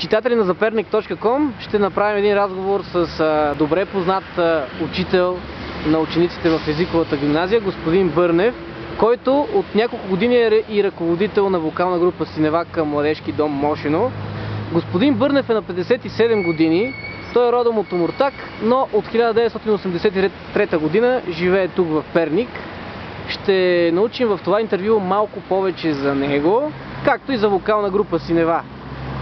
читатели на zapernik.com ще направим един разговор с добре познат учител на учениците в езиковата гимназия, господин Бърнев, който от няколко години е и ръководител на вокална група Синева към Младежки дом Мошино. Господин Бърнев е на 57 години, той е родом от Омуртаг, но от 1983 година живее тук в Перник. Ще научим в това интервю малко повече за него, както и за вокална група Синева.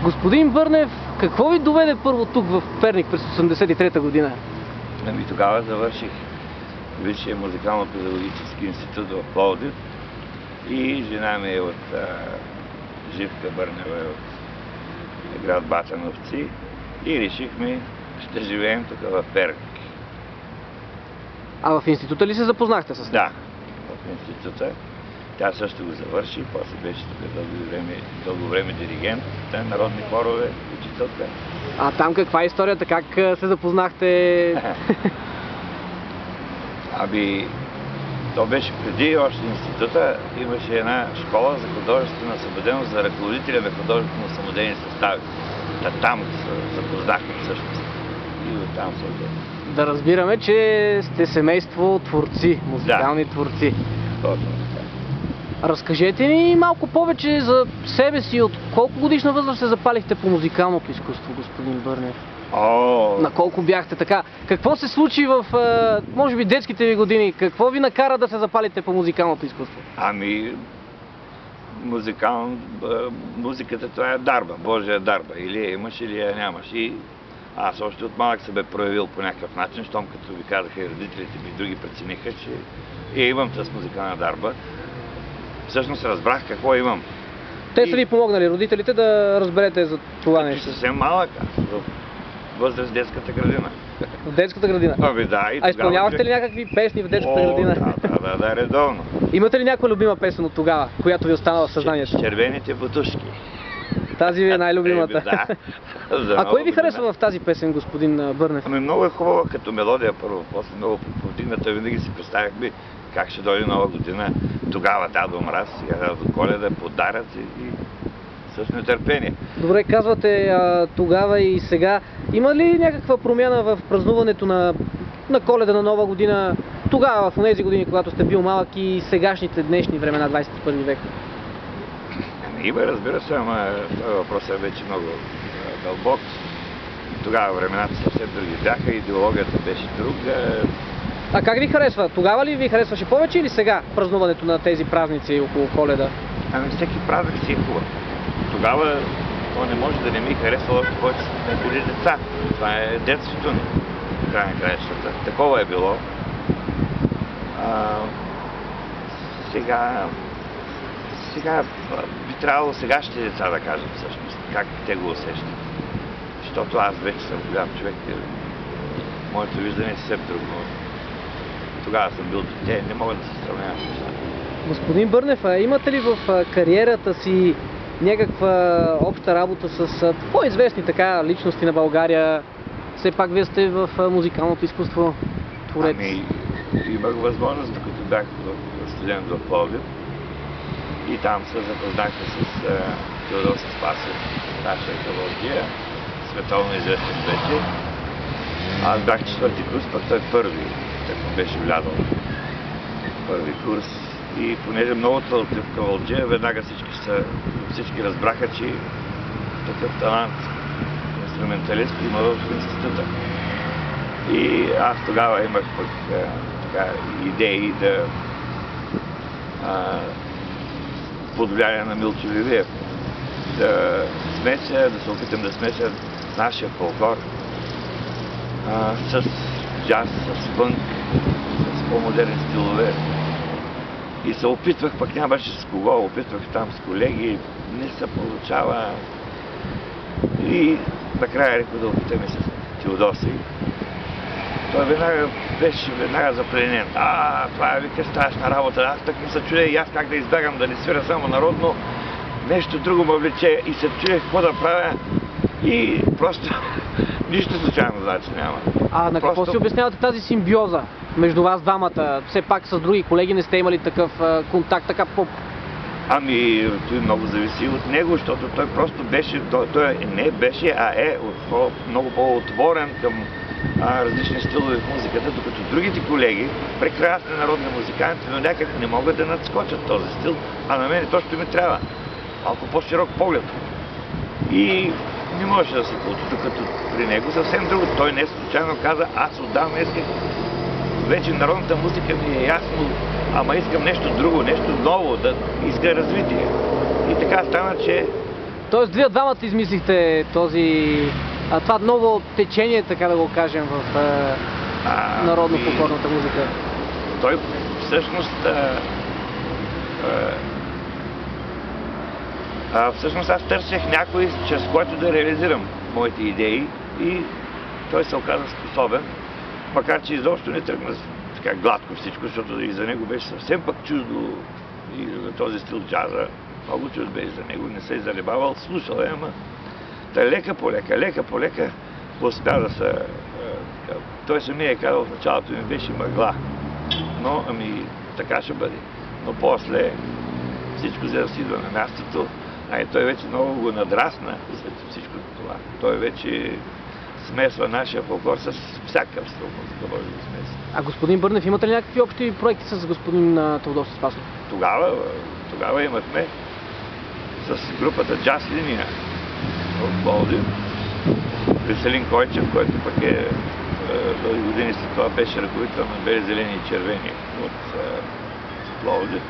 Господин Бърнев, какво ви доведе първо тук в Перник през 1983 година? Тогава завърших Висшия музикално-педагогически институт в Пловдив и жена ми е от Живка Бърнева от град Батановци и решихме, ще живеем тук в Перник. А в института ли се запознахте с нея? Да, в института. Тя също го завърши, после беше тук дълго време диригент на народни хорове, учителка. А там каква е историята? Как се запознахте? То беше преди още института, имаше една школа за художествена самодейност за ръководителя на художествено самодейни състави. Там се запознахме всъщност. И оттам се. Да разбираме, че сте семейство творци, музикални творци. Точно. Разкажете ми малко повече за себе си. От колко годишна възраст се запалихте по музикалното изкуство, господин Бърнев? На колко бяхте така? Какво се случи в, може би, детските ви години? Какво ви накара да се запалите по музикалното изкуство? Музиката това е дарба, Божия дарба. Или я имаш, или я нямаш. И аз още от малък се бе проявил по някакъв начин, щом като ви казаха и родителите ми, други прецениха, че имам с музикална дарба. Всъщност разбрах какво имам. Те са ви помогнали, родителите, да разберете за това нещо? Съвсем малък, в възраст детската градина. В детската градина? Да. А изпълнявахте ли някакви песни в детската градина? Да, редовно. Имате ли някаква любима песен от тогава, която ви остана в съзнанието? Червените бутушки. Тази ви е най-любимата. Да. А кой ви харесва в тази песен, господин Бърнев? Много е хубава като мелодия първо, после много повдигната. Винаги си представяхме как ще дойде нова година. Тогава до мраз, сега до Коледа, подаръци и с нетърпение. Добре, казвате тогава и сега. Има ли някаква промяна в празнуването на Коледа, на Нова година, тогава, в тези години, когато сте бил малък, и сегашните днешни времена, 21 век? Има, разбира се, ама този въпрос е вече много дълбок. Тогава времената съвсем други бяха, идеологията беше друга. А как ви харесва? Тогава ли ви харесваше повече или сега празнуването на тези празници около Коледа? Всеки празник си е хубав. Тогава то не може да не ми харесва, още повече сме били деца. Това е детството ни, в край на краищата. Такова е било. Сега би трябвало сегашните деца да кажат всъщност как те го усещат. Защото аз вече съм голям човек и моето виждане е съвсем друго. Тогава съм бил дете, не мога да се сравнявам с нещата. Господин Бърнев, имате ли в кариерата си някаква обща работа с по-известни личности на България? Все пак вие сте в музикалното изкуство творец. Имах възможност, докато бях студент в Пловдив. И там се запознахме с Теодосий Спасов, нашия кавалджия, световно известен вече. Аз бях четвърти курс, пък той първи, така беше влязъл. Първи курс. И понеже много талантлив кавалджия, веднага всички разбраха, че такъв талант инструменталист има в института. И аз тогава имах идеи да под влияние на Милчо Лилиев да се опитам да смеся нашия фолклор с джаз, с фънк, с по-модерни стилове. И се опитвах, пък нямаше с кого, опитвах там с колеги, не се получава. И накрая рекох да опитаме с Теодосий. Той беше веднага запленен. Това е, вика, страшна работа. Аз так ми се чудя и аз как да избягам, да не свира само народно. Нещо друго ме влече и се чудех какво да правя. И просто нищо случайно значи няма. На какво си обяснявате тази симбиоза между вас двамата? Все пак с други колеги не сте имали такъв контакт, така Ами, той много зависи от него, защото той просто беше, той не беше, а е много по-отворен към различни стилове в музиката, докато другите колеги, прекрасни народни музиканти, но някак не могат да надскочат този стил, а на мен точно ми трябва малко по-широк поглед. И не можеше да се получи, докато при него съвсем друго. Той не случайно каза, аз отдавна исках, вече народната музика ми е ясно, ама искам нещо друго, нещо ново, да иска развитие. И така стана, че... Тоест, вие двамата измислихте това ново течение, така да го кажем, в народно-фолклорната музика. Той всъщност аз търсех някой, чрез който да реализирам моите идеи и той се оказа способен, макар че изобщо не тръгна така гладко всичко, защото и за него беше съвсем пък чуждо и за този стил джаза. Много чужд беше за него, не се е залебавал, слушал е, ама лека по лека успя да се... Той самия е казал, в началото ми беше мъгла, но така ще бъде. Но после всичко взе да си идва на мястото, той вече много го надрасна след всичко това. Той вече смесва нашия фолклор с всякакъв стил музика, може да смесва. А господин Бърнев, имате ли някакви общи проекти с господин Теодосий Спасов? Тогава имахме с групата Джаз Линия в Пловдив. Веселин Койчев, който пък дълги години след това беше ръководител на бели, зелени и червени от Пловдив.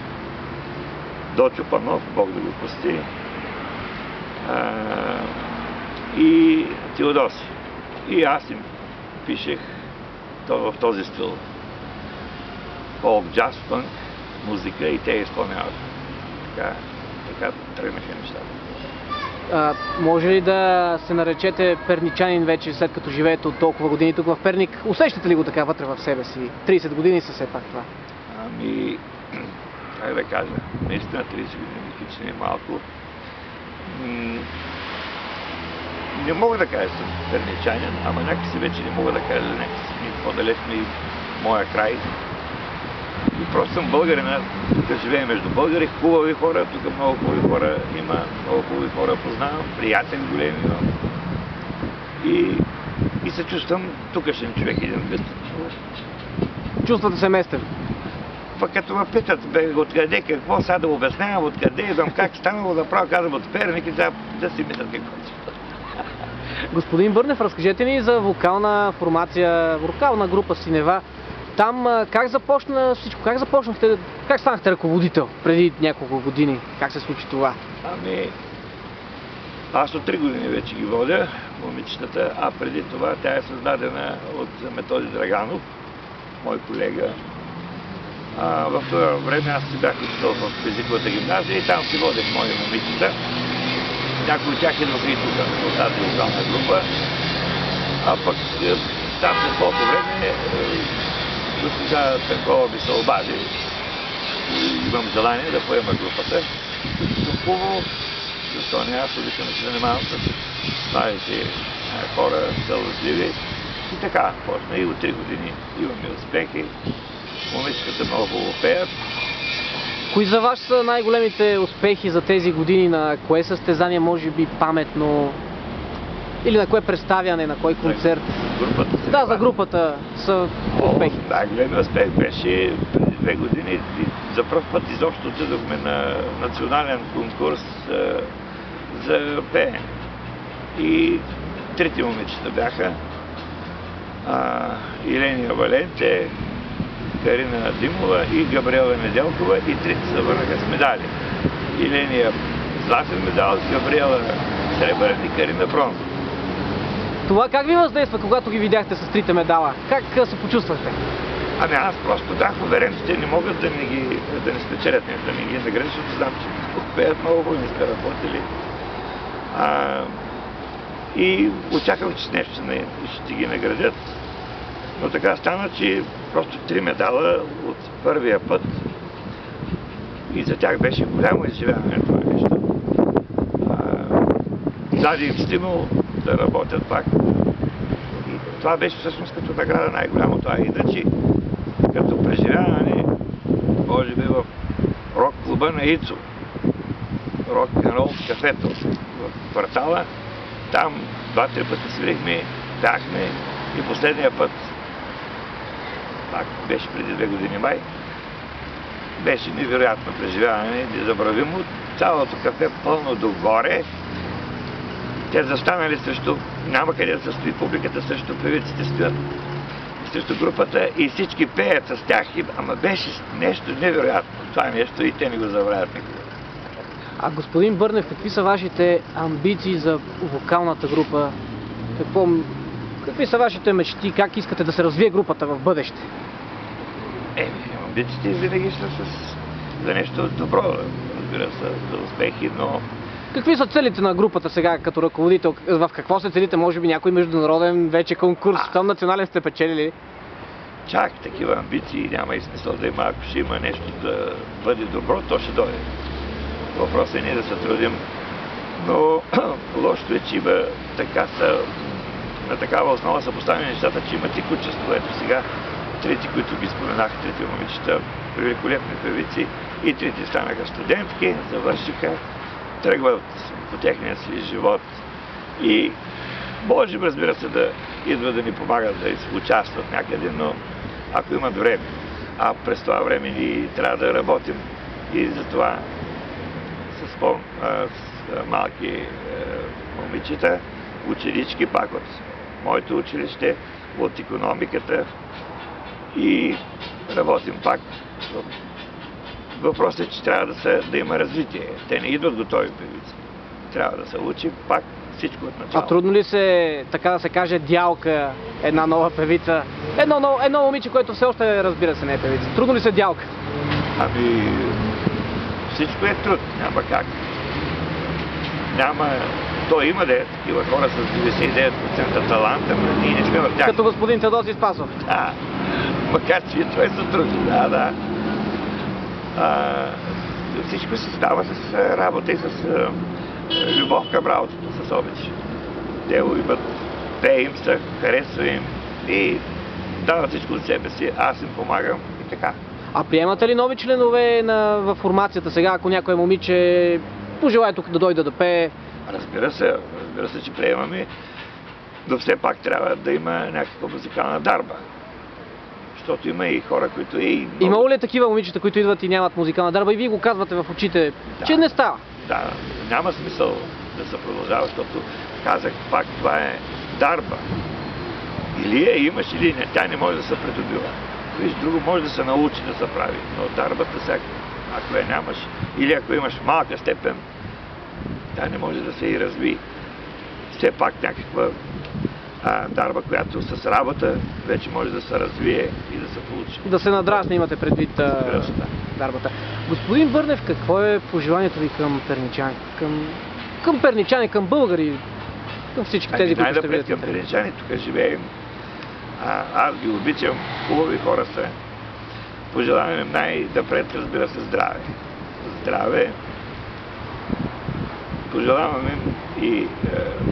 Дочо Панов, Бог да го прости, и Теодосий. И аз им пишех в този стил. Фолк, джаз, фънк, музика и те изпълняват. Така тръгнаха нещата. Може ли да се наречете перничанин вече, след като живеете от толкова години тук в Перник? Усещате ли го така вътре в себе си? 30 години са все пак това. Как да кажа, наистина 30 години хич не е малко. Не мога да кажа, съм перничанин, ама някакси вече не мога да кажа, някакси по-далеч ми моя край. И просто съм българин, тук живея между българи, хубави хора, тук много хубави хора има, много хубави хора познавам, приятели големи имам. И се чувствам тукашен човек един вид. Чувствате се местен? Пък като ме питат, откъде, какво, сега да обяснявам, откъде идвам, как станало да правя, казвам от Перник и да си мислят какво. Господин Бърнев, разкажете ни за вокална формация, вокална група Синева. Там как започна всичко? Как станахте ръководител преди няколко години? Как се случи това? Аз от 3 години вече ги водя, момичетата, а преди това тя е създадена от Методи Драганов, мой колега. В това време аз си бях учител в езиковата гимназия и там си водех мои момичета. Някои от тях идваха и тук от тази вокална група. А пък там след колко време госпожа Пенкова ми се обади и имам желание да поема групата. Но хубаво, защо не, аз обичам да се занимавам с младите хора, талантливи. И така почна и от 3 години имаме успехи. Момичката много хубаво пеят. Кои за вас са най-големите успехи за тези години? На кое състезание, може би паметно? Или на кое представяне, на кой концерт? Групата си. Да, за групата са успехи. Най-големият успех беше преди 2 години. За пръв път изобщо отидохме на национален конкурс за пеене. И 3 момичета бяха. Иления Валенте, Карина Димова и Габриела Неделкова, и 3 се върнаха с медали. Иления златен медал, Габриела сребърен и Карина бронзов. Това как ви въздейства, когато ги видяхте с 3 медала? Как се почувствахте? Аз просто бях уверен, че те не могат да не спечелят нещо, да не ги наградят, защото знам, че пеят много хубаво, не сте работили. И очаквах, че нещо ще ги наградят. Но така стана, че просто 3 медала от първия път и за тях беше голямо изживяване това нещо. Даде им стимул да работят пак. И това беше всъщност като награда най-голямото. Иначе като преживяване, може би в рок-клуба на Ицо, рок-н-рол кафето в квартала. Там 2-3 пъти свирихме, бяхме и последния път, пак беше преди 2 години май, беше невероятно преживяване, незабравимо. Цялото кафе пълно догоре. Те застанали срещу, няма къде да се стои публиката, срещу певиците стоят, срещу групата и всички пеят с тях. Ама беше нещо невероятно. Това нещо и те не го забравят никога. А господин Бърнев, какви са вашите амбиции за вокалната група? Какви са вашите мечти? Как искате да се развие групата в бъдеще? Амбициите винаги са за нещо добро, разбира се, за успехи, но... Какви са целите на групата сега като ръководител? В какво се целите? Може би някой международен вече конкурс? Там национален сте печелили? Чак такива амбиции няма и смисъл да има. Ако ще има нещо да бъде добро, то ще дойде. Въпросът е ние да се трудим, но лошото е, че има на такава основа са поставени нещата, че има текучество. Ето сега трети, които ги споменах, трети момичета, великолепни певици, и трети станаха студентки, завършиха, тръгват по техния си живот и можем, разбира се, да идват да ни помагат да участват някъде, но ако имат време. А през това време ни трябва да работим и затова с малки момичета, ученички пак от моето училище, от икономиката и работим пак. Въпросът е, че трябва да има развитие. Те не идват готови певици. Трябва да се учи пак всичко от начало. А трудно ли се, така да се каже, дялка, една нова певица? Едно момиче, което все още, разбира се, не е певица. Трудно ли се дялка? Ами, всичко е труд. Няма как. То има такива хора с 99% таланта, но ние не сме в тях. Като господин Теодосий Спасов. Да. Макар че това са труд. Да. Всичко се става с работа и с любов към работата, с обич. Те го имат, пее им се, харесва им и дават всичко от себе си, аз им помагам и така. А приемате ли нови членове в формацията сега, ако някое момиче пожелае тук да дойде да пее? Разбира се, че приемаме, но все пак трябва да има някаква музикална дарба. Защото има и хора, които Имало ли такива момичета, които идват и нямат музикална дарба и вие го казвате в очите, че не става? Да, няма смисъл да се продължава, защото казах пак, това е дарба. Или имаш, или не. Тя не може да се придобива. Виж, друго може да се научи да се прави, но дарбата сега, ако я нямаш, или ако имаш малка степен, тя не може да се и разви. Все пак някаква дарба, която с работа вече може да се развие и да се получи. Да се надрасне, имате предвид дарбата. Господин Бърнев, какво е пожеланието ви към перничани? Към перничани, към българи, към всички тези, които ще видят? Към перничани, тук живеем. Аз ги обичам, хубави хора са. Пожелавам им най-напред, разбира се, здраве. Здраве. Пожелавам им и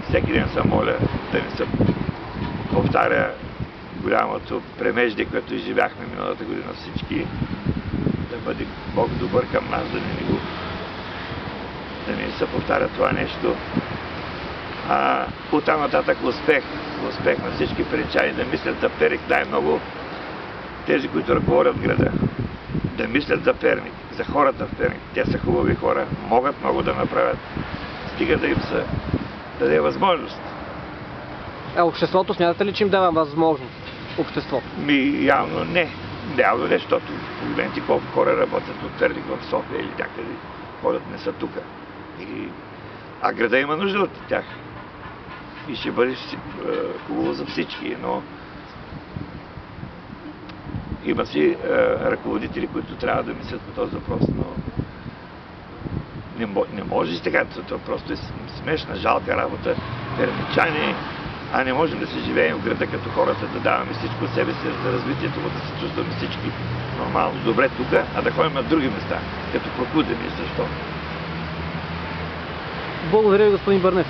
всеки ден се моля да не се повтаря голямото премеждие, което изживяхме миналата година всички. Да бъде Бог добър към нас, да не се повтаря това нещо. Оттам нататък успех на всички перничани да мислят за Перник най-много тези, които ръководят града. Да мислят за Перник, за хората в Перник. Те са хубави хора, могат много да направят. Стига да им се даде възможност. Обществото, смятате ли, че им дава възможност? Обществото? Явно не. Явно не, защото погледнете колко хора работят от Перник в София или някъде. Ходят не са тука. А града има нужда от тях. И ще бъде хубаво за всички, но има си ръководители, които трябва да мислят по този въпрос, но не може и така, това просто е смешна, жалка работа. Перничани, не можем да се живеем в града като хората, да даваме всичко от себе си за развитието, да се чувстваме всички нормално добре тук, а да ходим на други места, като прокудени също. Благодаря ви, господин Бърнев.